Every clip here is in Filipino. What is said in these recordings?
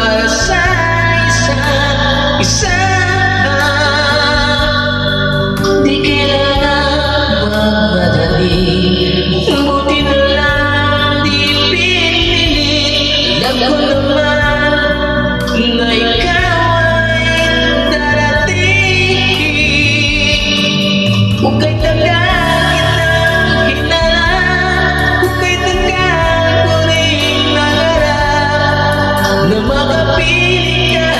para sa isa't isa. Di kailangan magmadali, buti na lang di pinilit. Alam ko naman na ikaw ay darating. Huwag kay tagaan kitang hinarap, huwag kay tagaan ko rin nangarap na makapili ka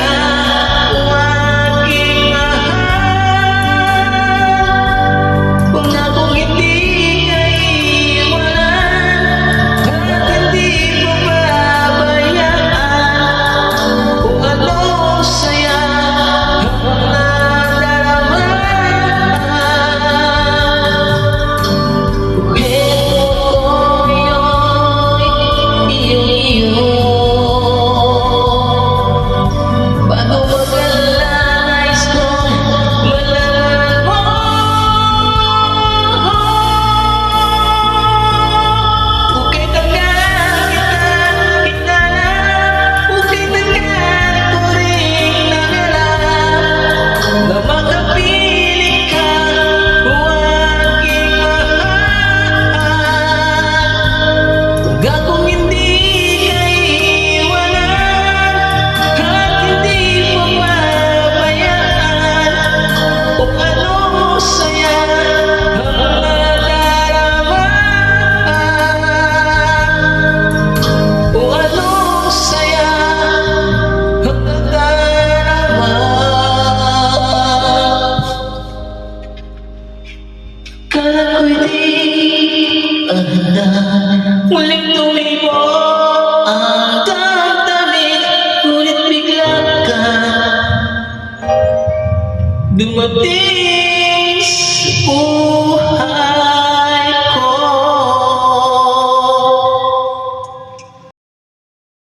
o aking mahal. Kung akong hindi ka iwanan at hindi mo pabayaan, kung anong saya ang nadarama. Kung hindi ka iwanan at hindi mo pabayaan, kung anong saya ang nadarama, kung anong saya ang nadarama. Kala ko'y di handa, muling tumibo ang damdamin, ngunit bigla ka dumating.